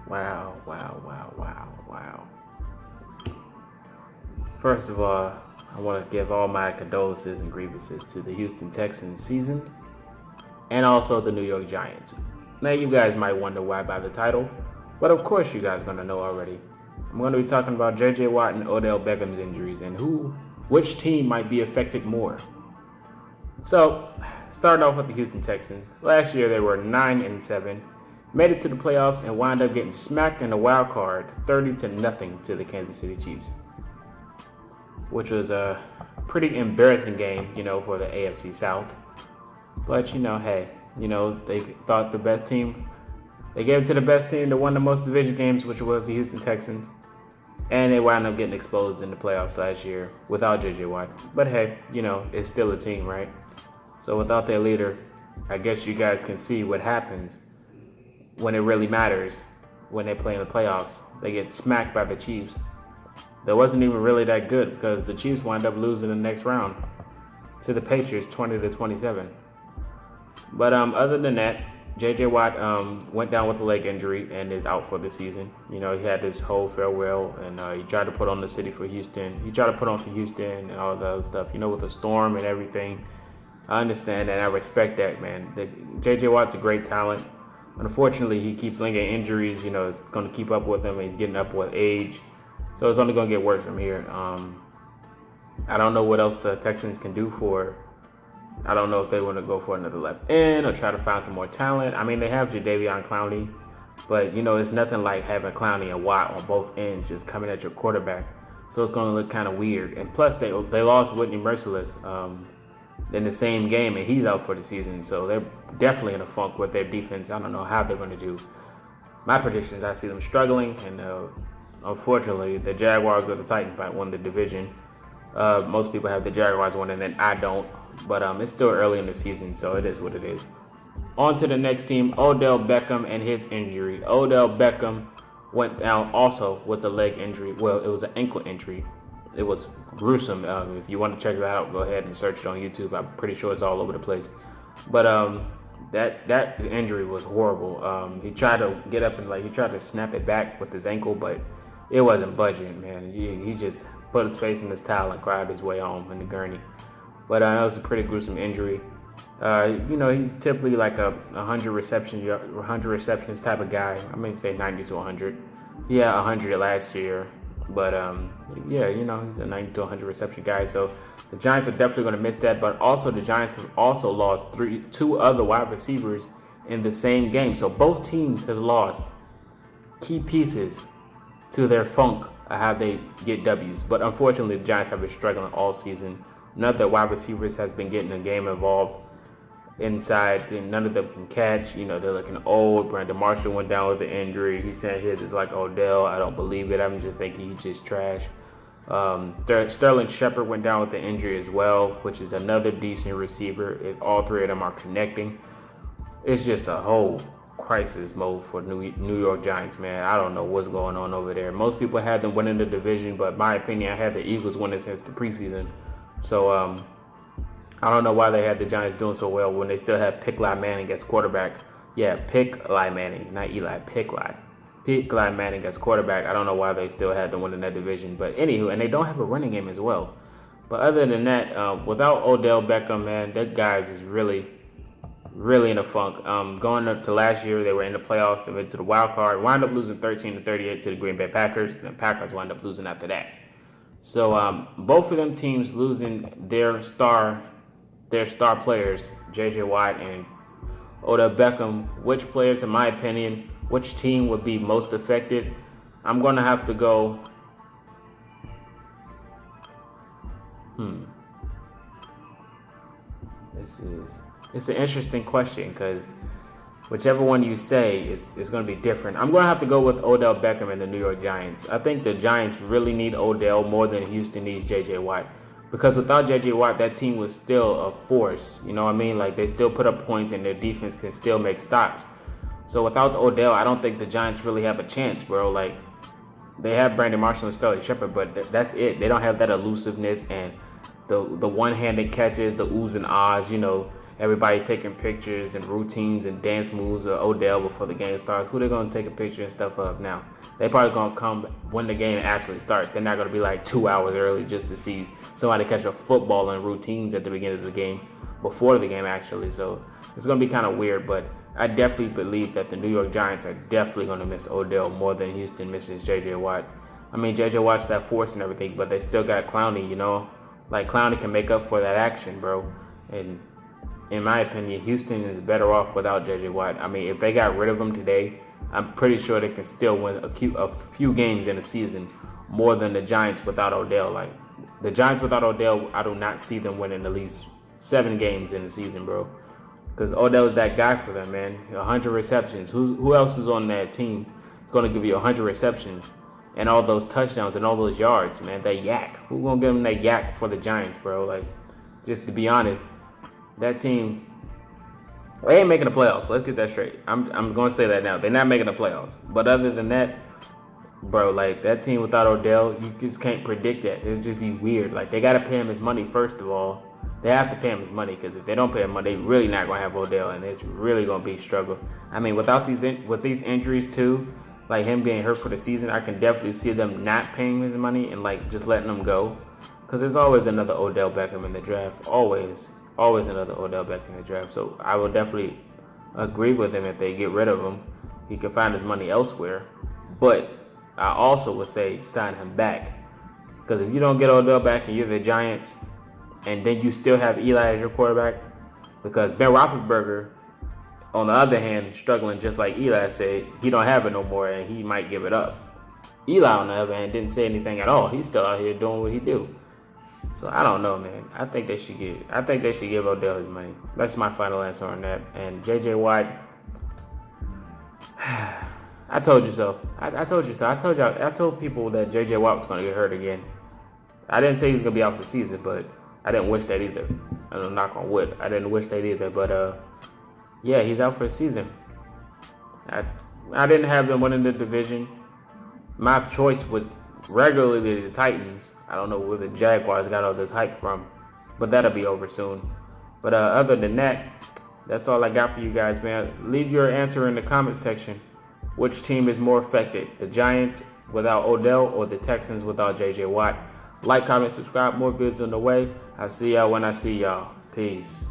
Wow, wow, wow, wow, wow. First of all, I want to give all my condolences and grievances to the Houston Texans season and also the New York Giants. Now, you guys might wonder why by the title, but of course, you guys are going to know already. I'm going to be talking about J.J. Watt and Odell Beckham's injuries and which team might be affected more. So, starting off with the Houston Texans, last year they were 9-7, made it to the playoffs, and wound up getting smacked in the wild card 30-0 to the Kansas City Chiefs, which was a pretty embarrassing game, for the AFC South. But, hey, they thought the best team, they gave it to the best team that won the most division games, which was the Houston Texans. And they wound up getting exposed in the playoffs last year without J.J. Watt. But hey, it's still a team, right? So without their leader, I guess you guys can see what happens when it really matters when they play in the playoffs. They get smacked by the Chiefs. That wasn't even really that good because the Chiefs wind up losing the next round to the Patriots 20-27. But other than that, J.J. Watt went down with a leg injury and is out for the season. He had this whole farewell, and he tried to put on the city for Houston. He tried to put on for Houston and all that other stuff, with the storm and everything. I understand and I respect that, man. J.J. Watt's a great talent. Unfortunately, he keeps lingering injuries. It's going to keep up with him. He's getting up with age. So it's only going to get worse from here. I don't know what else the Texans can do for. I don't know if they want to go for another left end or try to find some more talent. I mean, they have Jadeveon Clowney, but, it's nothing like having Clowney and Watt on both ends just coming at your quarterback. So it's going to look kind of weird. And plus, they lost Whitney Merciless in the same game, and he's out for the season. So they're definitely in a funk with their defense. I don't know how they're going to do. My predictions, I see them struggling, and unfortunately, the Jaguars or the Titans might win the division. Most people have the Jaguars winning, and I don't. But it's still early in the season, so it is what it is. On to the next team, Odell Beckham and his injury. Odell Beckham went down also with a leg injury. Well, it was an ankle injury. It was gruesome. If you want to check that out, go ahead and search it on YouTube. I'm pretty sure it's all over the place. But that injury was horrible. He tried to get up and he tried to snap it back with his ankle, but it wasn't budging, man. He just put his face in his towel and cried his way home in the gurney. But that was a pretty gruesome injury. He's typically like a 100 receptions type of guy. I may say 90 to 100. He had 100 last year, but he's a 90 to 100 reception guy. So the Giants are definitely going to miss that. But also the Giants have also lost two other wide receivers in the same game. So both teams have lost key pieces to their funk of how they get W's. But unfortunately, the Giants have been struggling all season. None of the wide receivers has been getting the game involved inside, and none of them can catch. They're looking old. Brandon Marshall went down with an injury. He said his is like Odell. I don't believe it. I'm just thinking he's just trash. Sterling Shepard went down with an injury as well, which is another decent receiver. All three of them are connecting. It's just a whole crisis mode for New York Giants, man. I don't know what's going on over there. Most people had them winning the division, but in my opinion, I had the Eagles winning since the preseason. So I don't know why they had the Giants doing so well when they still have Pickli Manning as quarterback. Yeah, Pickli Manning, not Eli, Pickli Manning as quarterback. I don't know why they still had them winning that division. But anywho, and they don't have a running game as well. But other than that, without Odell Beckham, man, that guys is really in a funk. Going up to last year, they were in the playoffs. They went to the wild card, wound up losing 13-38 to the Green Bay Packers. And the Packers wound up losing after that. So both of them teams losing their star players, J.J. Watt and Odell Beckham. Which players, in my opinion, which team would be most affected? I'm going to have to go. It's an interesting question because whichever one you say is going to be different. I'm going to have to go with Odell Beckham and the New York Giants. I think the Giants really need Odell more than Houston needs J.J. Watt. Because without J.J. Watt, that team was still a force. You know what I mean? Like, they still put up points and their defense can still make stops. So without Odell, I don't think the Giants really have a chance, bro. Like, they have Brandon Marshall and Sterling Shepard, but that's it. They don't have that elusiveness and the one-handed catches, the oohs and ahs, everybody taking pictures and routines and dance moves of Odell before the game starts. Who they gonna take a picture and stuff of now? They probably gonna come when the game actually starts. They're not gonna be like 2 hours early just to see somebody catch a football and routines at the beginning of the game before the game actually. So it's gonna be kind of weird, but I definitely believe that the New York Giants are definitely gonna miss Odell more than Houston misses J.J. Watt. I mean, J.J. Watt's that force and everything, but they still got Clowney, you know? Like, Clowney can make up for that action, bro. And in my opinion, Houston is better off without J.J. Watt. I mean, if they got rid of him today, I'm pretty sure they can still win a few games in a season more than the Giants without Odell. Like, the Giants without Odell, I do not see them winning at least 7 games in a season, bro. Because Odell's that guy for them, man. 100 receptions. Who else is on that team is going to give you 100 receptions and all those touchdowns and all those yards, man? That yak. Who going to give them that yak for the Giants, bro? Like, just to be honest, that team, they ain't making the playoffs. Let's get that straight. I'm going to say that now. They're not making the playoffs. But other than that, bro, like, that team without Odell, you just can't predict that. It'll just be weird. Like, they got to pay him his money first of all. They have to pay him his money, because if they don't pay him money, they're really not going to have Odell, and it's really going to be a struggle. I mean, with these injuries too, like him being hurt for the season, I can definitely see them not paying his money and like just letting him go, because there's always another Odell Beckham in the draft. Always another Odell Beckham in the draft. So I will definitely agree with him if they get rid of him. He can find his money elsewhere. But I also would say sign him back, because if you don't get Odell back and you're the Giants, and then you still have Eli as your quarterback, because Ben Roethlisberger, on the other hand, struggling just like Eli said, he don't have it no more and he might give it up. Eli, on the other hand, didn't say anything at all. He's still out here doing what he do. So I don't know, man. I think they should give Odell his money. That's my final answer on that. And J.J. Watt, I told you so. I told you so. I told people that J.J. Watt was going to get hurt again. I didn't say he was going to be out for the season, but I didn't wish that either. I'm knock on wood. I didn't wish that either. But yeah, he's out for the season. I didn't have them winning the division. My choice was regularly the Titans. I don't know where the Jaguars got all this hype from, but that'll be over soon. But other than that, that's all I got for you guys, man. Leave your answer in the comment section. Which team is more affected, the Giants without Odell or the Texans without J.J. Watt? Like, comment, subscribe. More videos on the way. I'll see y'all when I see y'all. Peace.